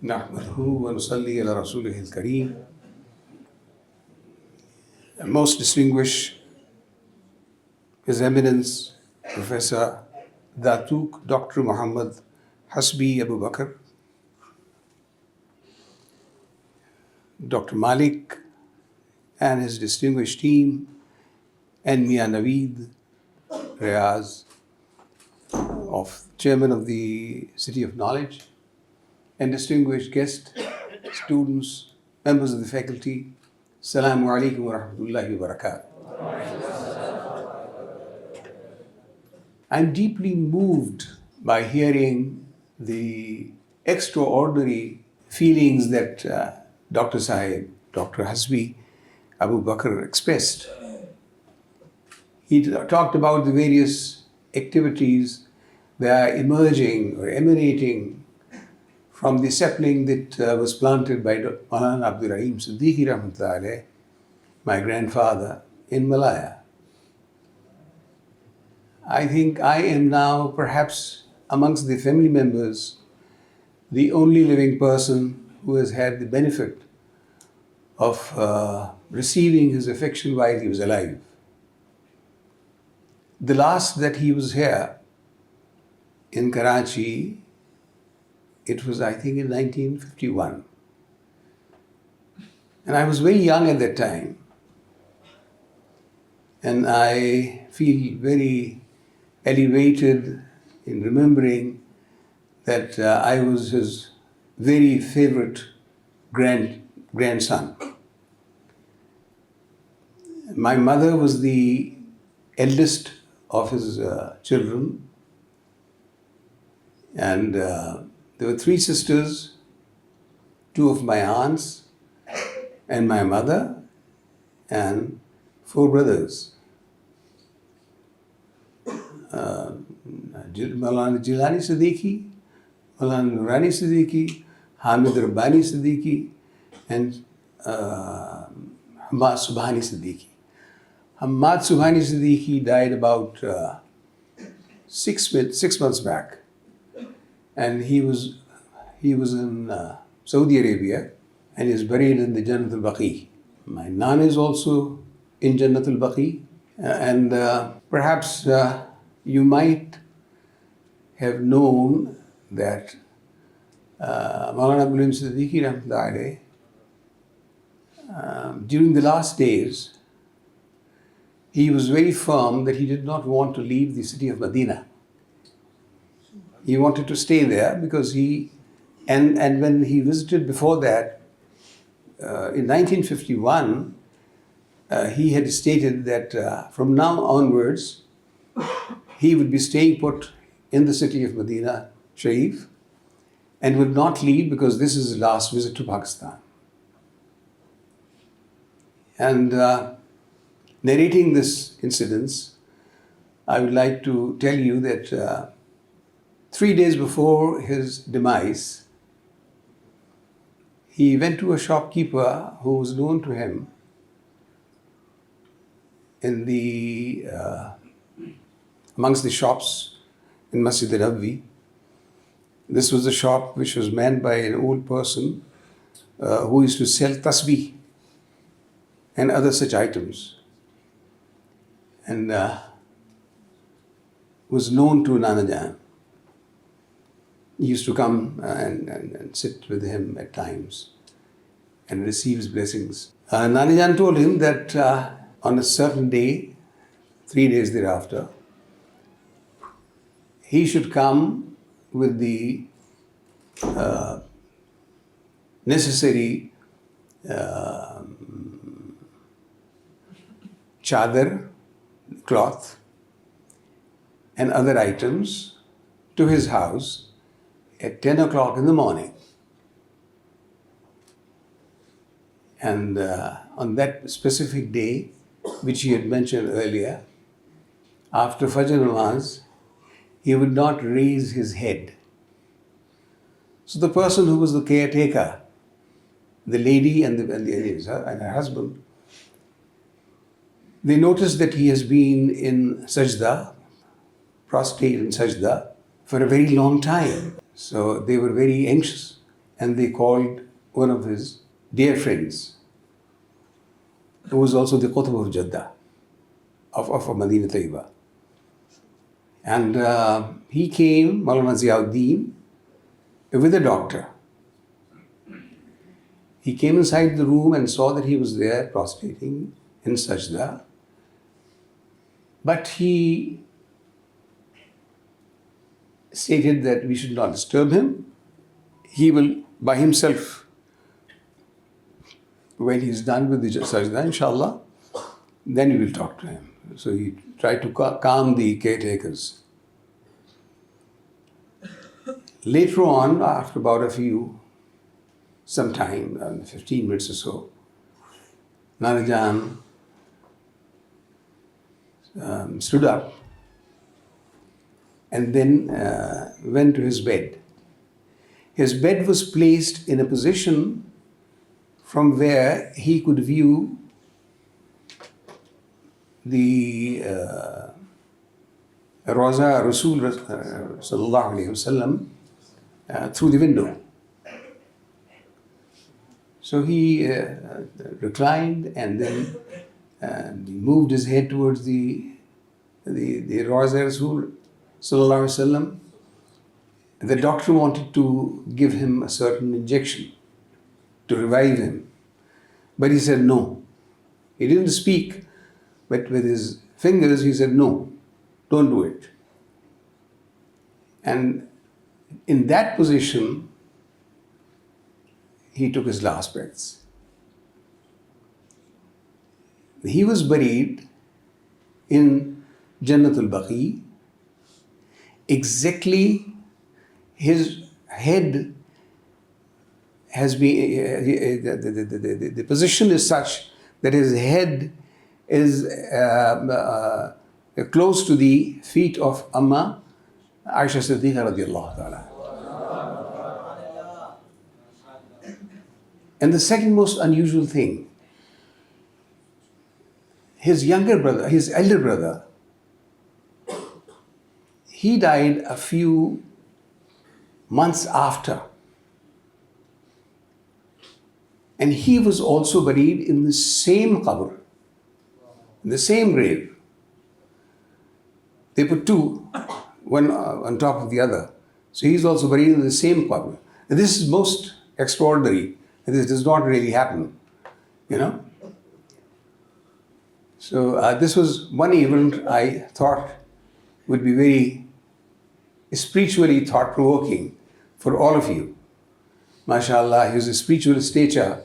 نحمده ونصلي على رسوله الكريم. Most distinguished His Eminence Professor Datuk Dr. Muhammad Hasbi Abu Bakr, Dr. Malik and his distinguished team, and Mia Naveed Riaz, Chairman of the City of Knowledge, and distinguished guests, students, members of the faculty, Assalamu alaikum wa rahmatullahi wa barakatuh. I'm deeply moved by hearing the extraordinary feelings that Dr. Sahib, Dr. Hasbi Abu Bakr expressed. He talked about the various activities that are emerging or emanating from the sapling that was planted by Molana Abdul Aleem Siddiqui, my grandfather, in Malaya. I think I am now perhaps amongst the family members the only living person who has had the benefit of receiving his affection while he was alive. The last that he was here in Karachi, it was, I think, in 1951. And I was very young at that time. And I feel very elevated in remembering that I was his very favorite grandson. My mother was the eldest of his children. And there were 3 sisters, 2 of my aunts, and my mother, and 4 brothers. Molana Jilani Siddiqui, Molana Nurani Siddiqui, Hamid Rabbani Siddiqui, and Hamad Subhani Siddiqui. Hamad Subhani Siddiqui died about 6 months back. And he was in Saudi Arabia and is buried in the Jannat al-Baqi. My Nana is also in Jannat al-Baqi. And perhaps you might have known that Molana Abdul Aleem Siddiqui, during the last days, he was very firm that he did not want to leave the city of Medina. He wanted to stay there because and when he visited before that, in 1951, he had stated that from now onwards, he would be staying put in the city of Medina Sharif and would not leave because this is his last visit to Pakistan. And narrating this incident, I would like to tell you that 3 days before his demise, he went to a shopkeeper who was known to him in the amongst the shops in Masjid al-Nabawi. This was a shop which was manned by an old person who used to sell tasbih and other such items, and was known to Nana Jan. He used to come and sit with him at times and receive his blessings. Nana Jan told him that on a certain day, 3 days thereafter, he should come with the necessary chadar, cloth, and other items to his house at 10 o'clock in the morning. And on that specific day, which he had mentioned earlier, after Fajr Namaz, he would not raise his head. So the person who was the caretaker, the lady and her husband, they noticed that he has been in sajda, prostrate in sajda, for a very long time. So they were very anxious and they called one of his dear friends, who was also the Qutb of Jeddah, of Medina Tayyiba. And he came, Molana Shah Abdul, with a doctor. He came inside the room and saw that he was there prostrating in sajda. But he stated that we should not disturb him. He will, by himself, when he's done with the sajda, inshallah, then we will talk to him. So he tried to calm the caretakers. Later on, after about some time, 15 minutes or so, Nana Jan stood up and then went to his bed. His bed was placed in a position from where he could view the Raza Rasul Sallallahu Alaihi Wasallam through the window. So he reclined and then he moved his head towards the Raza Rasul Sallallahu Alaihi Wasallam. The doctor wanted to give him a certain injection to revive him, but he said no. He didn't speak, but with his fingers he said no, don't do it. And in that position, he took his last breaths. He was buried in Jannatul Baqi. Exactly, his head has been, the position is such that his head is close to the feet of Amma Aisha Siddiqa radiallahu ta'ala. And the second most unusual thing, his elder brother, he died a few months after. And he was also buried in the same qabr, in the same grave. They put two, one on top of the other. So he's also buried in the same qabr. And this is most extraordinary. This does not really happen, you know. So this was one event I thought would be very spiritually thought-provoking for all of you. MashaAllah, his spiritual stature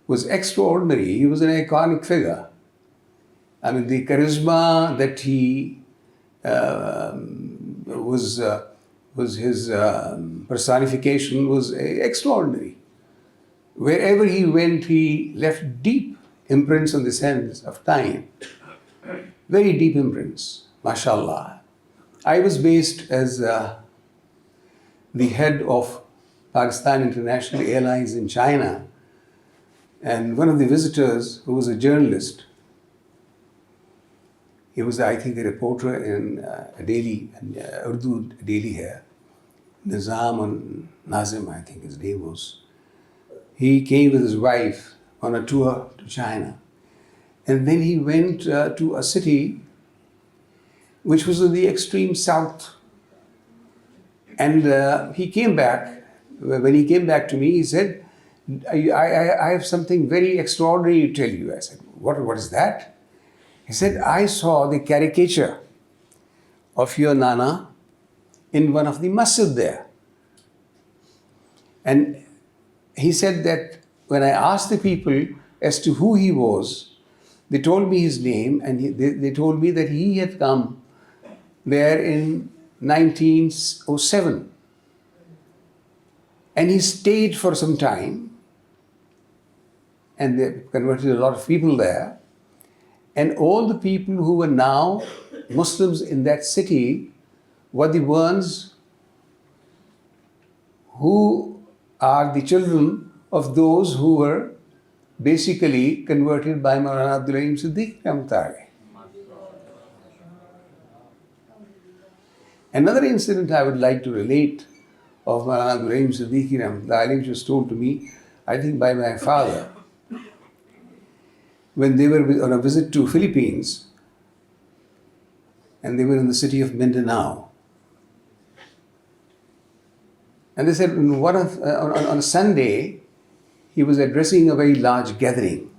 was extraordinary. He was an iconic figure. I mean, the charisma that he was his personification was extraordinary. Wherever he went, he left deep imprints on the sands of time. Very deep imprints, mashallah. I was based as the head of Pakistan International Airlines in China, and one of the visitors, who was a journalist, he was, I think, a reporter in a daily, Urdu daily here, Nizam and Nazim, I think his name was. He came with his wife on a tour to China. And then he went to a city which was in the extreme south. And he came back. When he came back to me, he said, I have something very extraordinary to tell you. I said, what is that? He said, I saw the caricature of your Nana in one of the masjid there. And he said that when I asked the people as to who he was, they told me his name, and they told me that he had come there in 1907. And he stayed for some time, and they converted a lot of people there. And all the people who were now Muslims in that city were the ones who are the children of those who were basically converted by Molana Abdul Aleem Siddiqui. Another incident I would like to relate of Molana Abdul Aleem Siddiqui, which was told to me, I think by my father, when they were on a visit to Philippines, and they were in the city of Mindanao. And they said on a Sunday, he was addressing a very large gathering.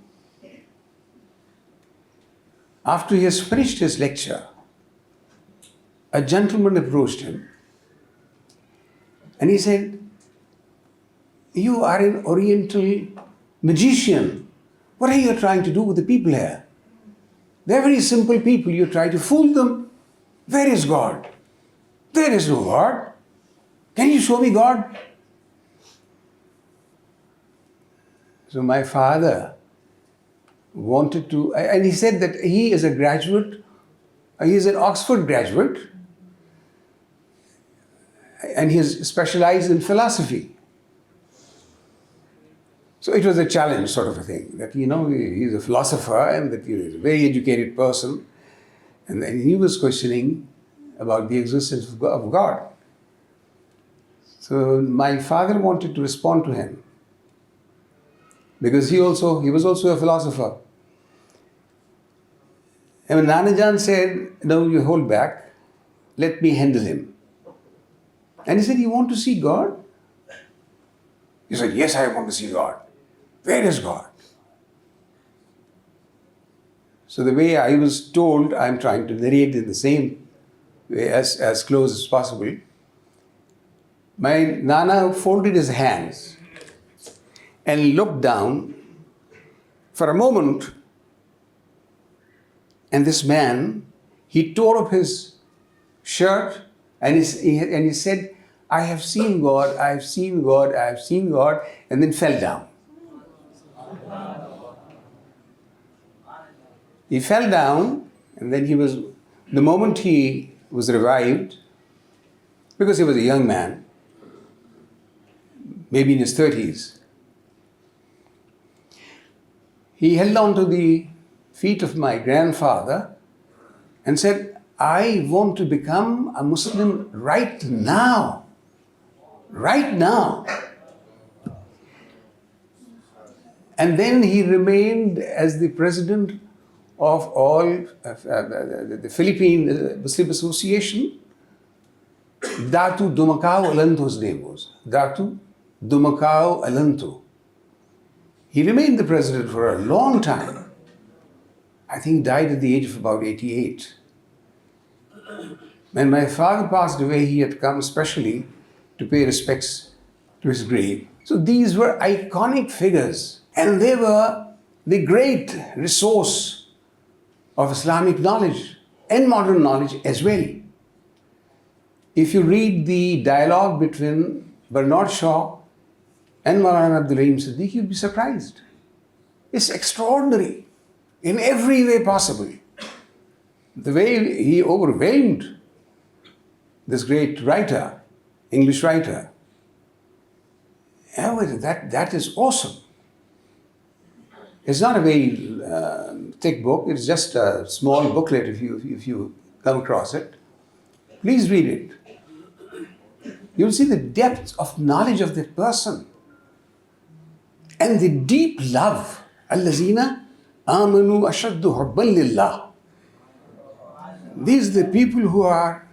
After he has finished his lecture, a gentleman approached him and he said, "You are an Oriental magician. What are you trying to do with the people here? They're very simple people. You try to fool them. Where is God? There is no God. Can you show me God?" So my father wanted to, and he said that he is a graduate, he is an Oxford graduate, and he is specialized in philosophy. So it was a challenge sort of a thing, that he's a philosopher and that he is a very educated person, and then he was questioning about the existence of God. So my father wanted to respond to him, because he was also a philosopher. And when Nana Jan said, "No, you hold back, let me handle him." And he said, "You want to see God?" He said, "Yes, I want to see God. Where is God?" So the way I was told, I'm trying to narrate in the same way as close as possible. My Nana folded his hands and looked down for a moment, and this man, he tore up his shirt and he said, "I have seen God, I have seen God, I have seen God," and then fell down. He fell down, and then the moment he was revived, because he was a young man, maybe in his 30s, he held on to the feet of my grandfather and said, "I want to become a Muslim right now. Right now." And then he remained as the president of all the Philippine Muslim Association. Datu Dumakao Alanto's name was. Datu Dumakao Alanto. He remained the president for a long time. I think died at the age of about 88. When my father passed away, he had come specially to pay respects to his grave. So these were iconic figures, and they were the great resource of Islamic knowledge and modern knowledge as well. If you read the dialogue between Bernard Shaw and Molana Abdul Aleem Siddiqui, you'd be surprised. It's extraordinary in every way possible. The way he overwhelmed this great writer, English writer. That is awesome. It's not a very thick book. It's just a small booklet if you come across it. Please read it. You'll see the depth of knowledge of that person and the deep love. Allazina amanu ashaddu hubban lillah. These are the people who are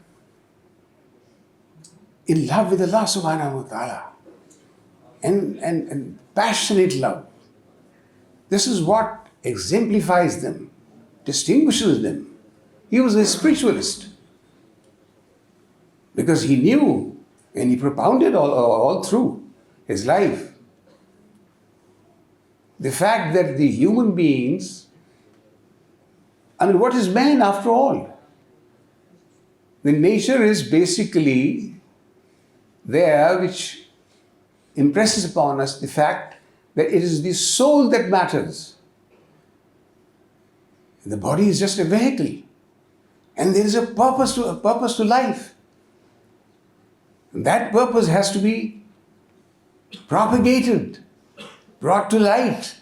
in love with Allah subhanahu wa ta'ala and passionate love. This is what exemplifies them, distinguishes them. He was a spiritualist because he knew and he propounded all through his life the fact that the human beings, what is man after all? The nature is basically there which impresses upon us the fact that it is the soul that matters. The body is just a vehicle, and there is a purpose to life. And that purpose has to be propagated, brought to light.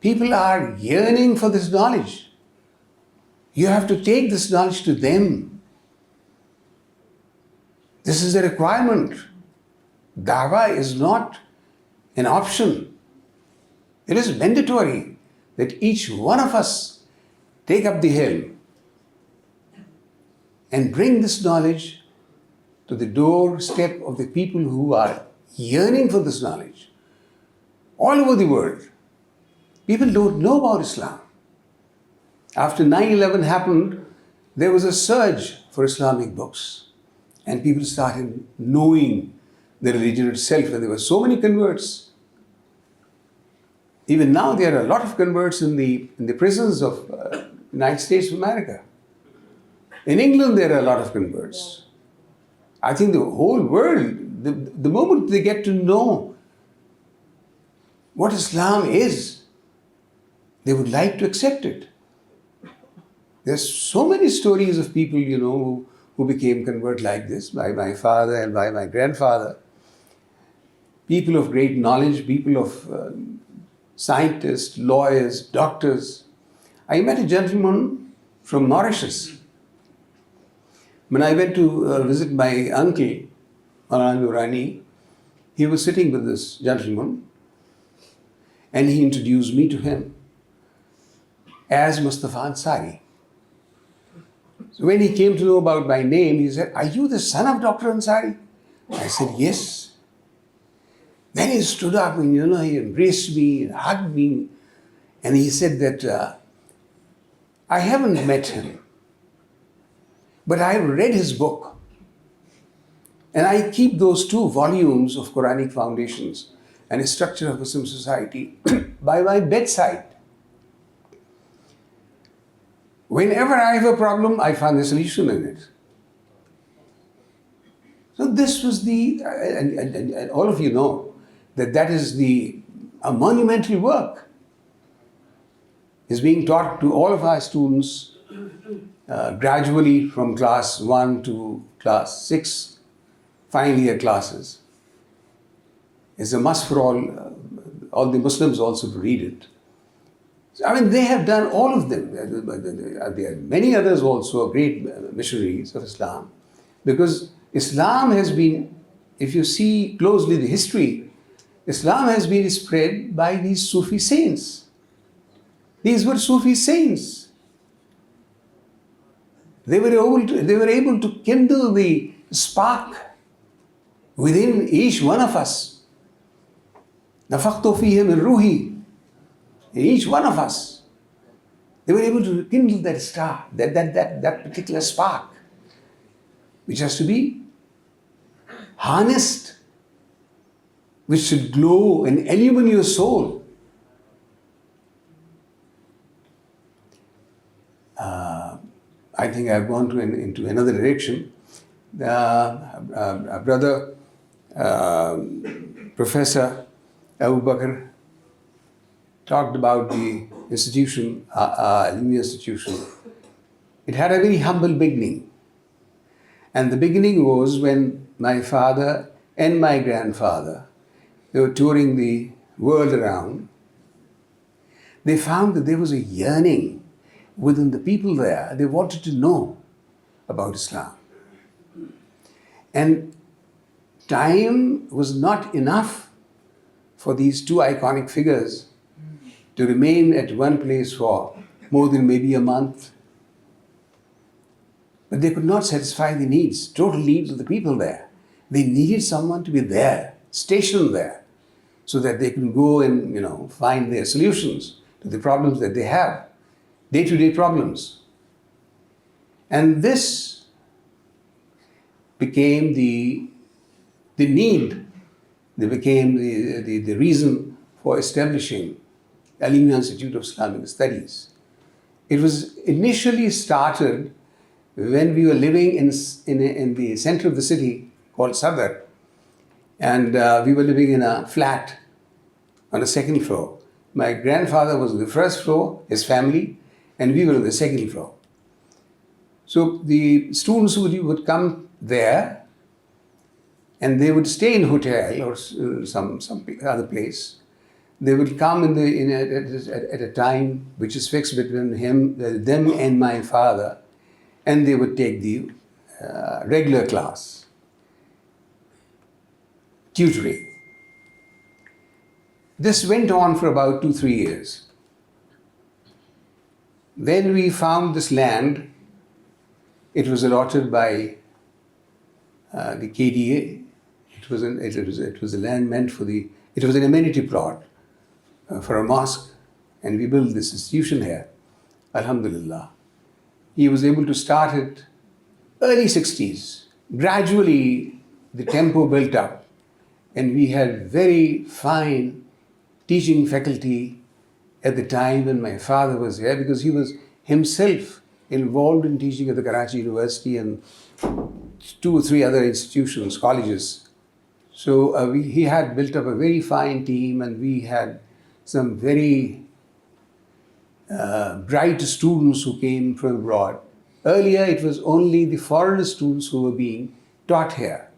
People are yearning for this knowledge. You have to take this knowledge to them. This is a requirement. Dawah is not an option. It is mandatory that each one of us take up the helm and bring this knowledge to the doorstep of the people who are yearning for this knowledge all over the world. People don't know about Islam. After 9/11 happened, there was a surge for Islamic books, and people started knowing the religion itself, and there were so many converts. Even now, there are a lot of converts in the prisons of United States of America. In England, there are a lot of converts. I think the whole world, the moment they get to know what Islam is, they would like to accept it. There's so many stories of people, who became convert like this, by my father and by my grandfather. People of great knowledge, people of scientists, lawyers, doctors. I met a gentleman from Mauritius. When I went to visit my uncle, Molana, he was sitting with this gentleman, and he introduced me to him as Mustafa Ansari. So when he came to know about my name, he said, "Are you the son of Dr. Ansari?" I said, "Yes." Then he stood up and, he embraced me and hugged me. And he said that, "I haven't met him, but I've read his book. And I keep those 2 volumes of Quranic Foundations and a Structure of Muslim Society by my bedside. Whenever I have a problem, I find a solution in it." So this was and all of you know that is a monumental work. Is being taught to all of our students gradually from class 1 to class 6, final year classes. It's a must for all the Muslims also to read it. I mean, they have done all of them. There are many others also, great missionaries of Islam. Because Islam has been, if you see closely the history, Islam has been spread by these Sufi saints. These were Sufi saints. They were able to kindle the spark within each one of us. Nafakhtu fihi min ruhi. In each one of us, they were able to kindle that star, that particular spark, which has to be harnessed, which should glow and illumine your soul. I think I've gone into another direction. Brother, Professor Abu Bakr, talked about the institution, Aleemiyah institution. It had a very humble beginning. And the beginning was when my father and my grandfather, they were touring the world around. They found that there was a yearning within the people there. They wanted to know about Islam. And time was not enough for these 2 iconic figures to remain at one place for more than maybe a month. But they could not satisfy the needs, total needs of the people there. They needed someone to be there, stationed there, so that they can go and, find their solutions to the problems that they have, day-to-day problems. And this became the need, they became the reason for establishing Aleemiyah Institute of Islamic Studies. It was initially started when we were living in the center of the city called Sadr, and we were living in a flat on the 2nd floor. My grandfather was on the 1st floor, his family, and we were on the 2nd floor. So the students would come there, and they would stay in a hotel or some other place. They would come at a time which is fixed between them and my father, and they would take the regular class. tutoring. This went on for about 2-3 years. Then we found this land. It was allotted by the KDA. It was a land meant for it was an amenity plot for a mosque, and we built this institution here. Alhamdulillah. He was able to start it early 60s. Gradually, the tempo built up, and we had very fine teaching faculty at the time when my father was here, because he was himself involved in teaching at the Karachi University and 2 or 3 other institutions, colleges. So he had built up a very fine team, and we had some very bright students who came from abroad. Earlier, it was only the foreign students who were being taught here.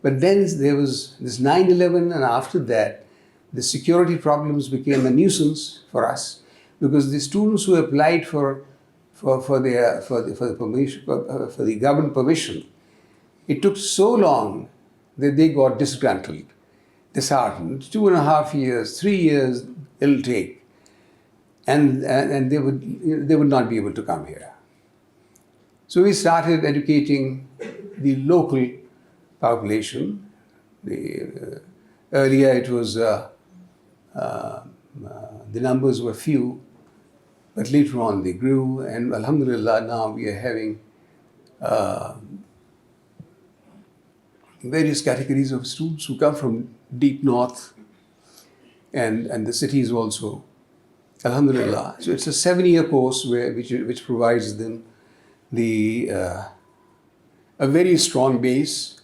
But then there was this 9/11, and after that, the security problems became a nuisance for us, because the students who applied for the permission, for the government permission, it took so long that they got disgruntled, disheartened. 2.5 years, 3 years it'll take, and they would not be able to come here. So we started educating the local population. Earlier it was the numbers were few, but later on they grew, and alhamdulillah, now we are having various categories of students who come from deep north and the cities also. Alhamdulillah. So it's a 7-year course which provides them a very strong base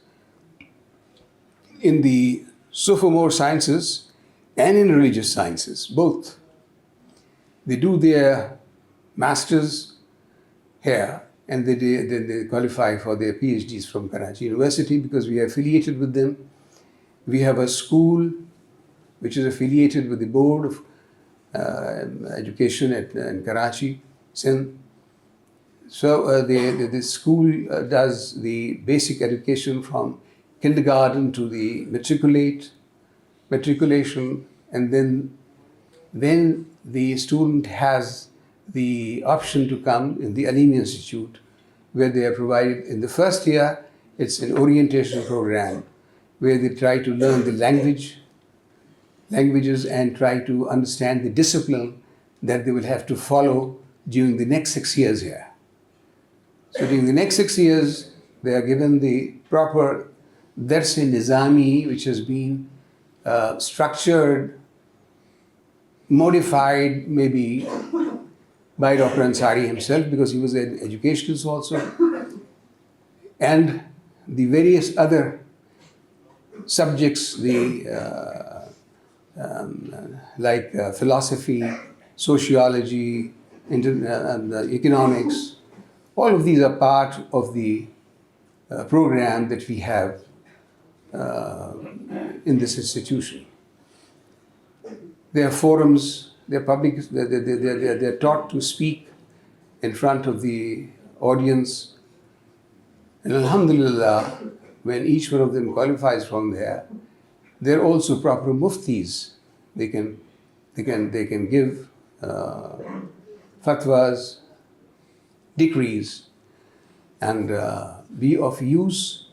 in the sophomore sciences and in religious sciences, both. They do their masters here, and they qualify for their PhDs from Karachi University, because we are affiliated with them. We have a school which is affiliated with the Board of Education in Karachi, Sindh. So the school does the basic education from kindergarten to the matriculation, and then the student has the option to come in the Aleemiyah Institute, where they are provided in the first year. It's an orientation program where they try to learn the languages and try to understand the discipline that they will have to follow during the next 6 years here. So during the next 6 years, they are given the proper Dars-e-Nizami, which has been structured, modified maybe by Dr. Ansari himself, because he was an educationist also, and the various other subjects, like philosophy, sociology, economics. All of these are part of the program that we have in this institution. There are forums, they're public, they're taught to speak in front of the audience. And alhamdulillah, when each one of them qualifies from there, they're also proper muftis. They can give fatwas, decrees, and be of use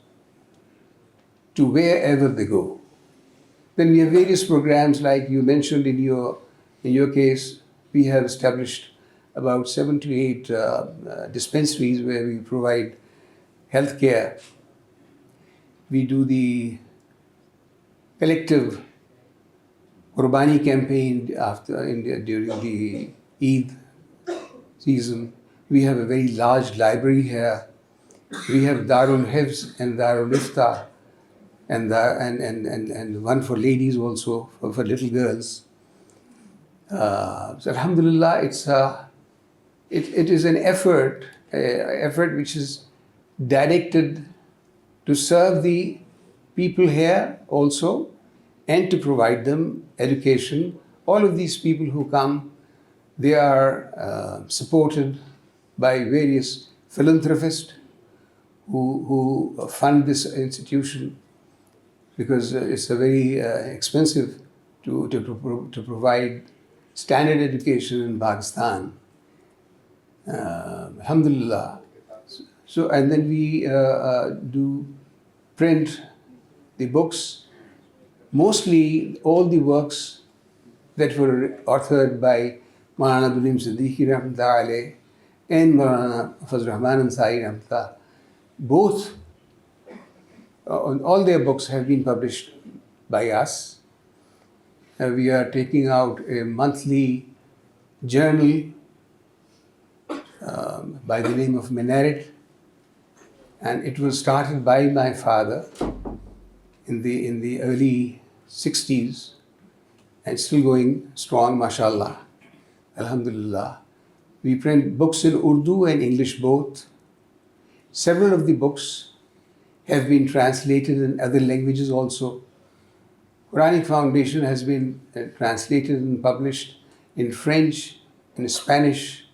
to wherever they go. Then we have various programs, like you mentioned in your case. We have established about 7 to 8 dispensaries where we provide health care. We do the collective Qurbani campaign during the Eid season. We have a very large library here. We have Darul Hifz and Darul Ifta, and one for ladies also, for little girls. So alhamdulillah, it is an effort which is directed to serve the people here also, and to provide them education. All of these people who come, they are supported by various philanthropists who fund this institution. because it's a very expensive to provide standard education in Pakistan. Alhamdulillah. So, and then we do print the books, mostly all the works that were authored by Molana Abdul Aleem Siddiqui and Molana Fazil Ansari. Both, all their books have been published by us. We are taking out a monthly journal by the name of Minaret, and it was started by my father in the early 60s and still going strong, mashallah, alhamdulillah. We print books in Urdu and English both. Several of the books have been translated in other languages also. Quranic Foundation has been translated and published in French, in Spanish.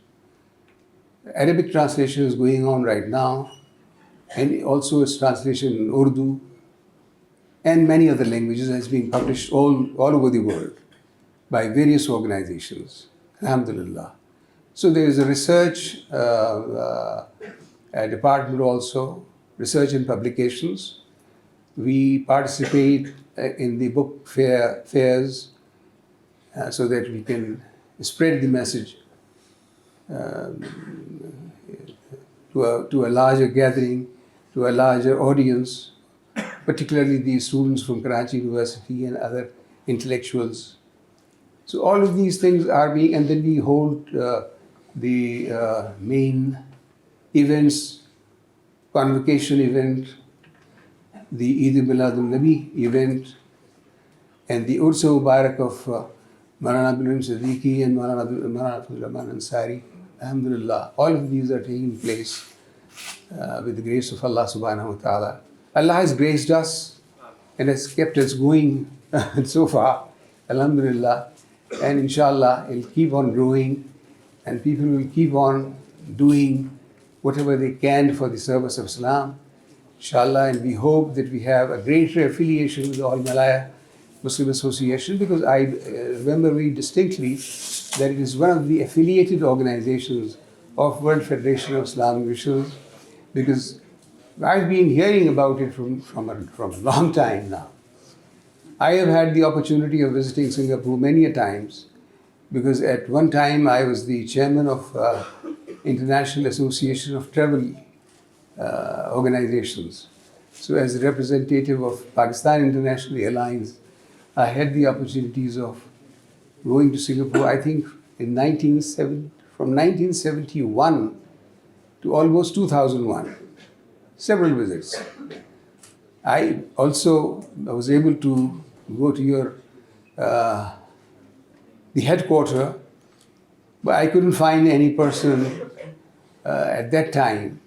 Arabic translation is going on right now, and also its translation in Urdu, and many other languages has been published all over the world by various organizations. Alhamdulillah. So there is a research department also, research and publications. We participate in the book fairs so that we can spread the message to a larger gathering, to a larger audience, particularly the students from Karachi University and other intellectuals. So all of these things are being, and then we hold the main events, convocation event, the Eid al-Milad-ul-Nabi event, and the Urs Mubarak of Molana Abdul Aleem Siddiqui and Molana Fazil Ansari. Alhamdulillah, all of these are taking place with the grace of Allah subhanahu wa ta'ala. Allah has graced us and has kept us going so far, alhamdulillah, and inshallah it'll keep on growing and people will keep on doing whatever they can for the service of Islam, inshallah, and we hope that we have a greater affiliation with the All Malaya Muslim Association, because I remember very distinctly that it is one of the affiliated organizations of World Federation of Islamic Missions, because I've been hearing about it from a long time now. I have had the opportunity of visiting Singapore many a times, because at one time I was the chairman of International Association of Travel Organizations. So as a representative of Pakistan International Airlines, I had the opportunities of going to Singapore, I think from 1971 to almost 2001, several visits. I also was able to go to the headquarters, but I couldn't find any person at that time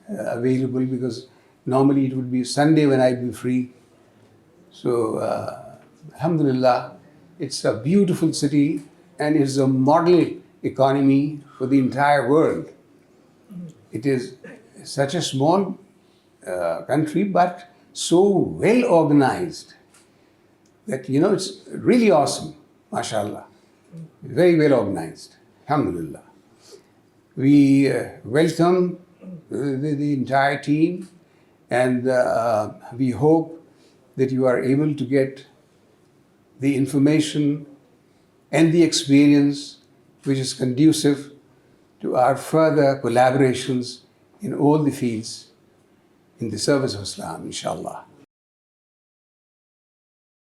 available, because normally it would be Sunday when I'd be free. So, alhamdulillah, it's a beautiful city and it's a model economy for the entire world. It is such a small country, but so well organized that, it's really awesome, mashallah. Very well organized, alhamdulillah. We welcome the entire team, and we hope that you are able to get the information and the experience which is conducive to our further collaborations in all the fields in the service of Islam, inshallah.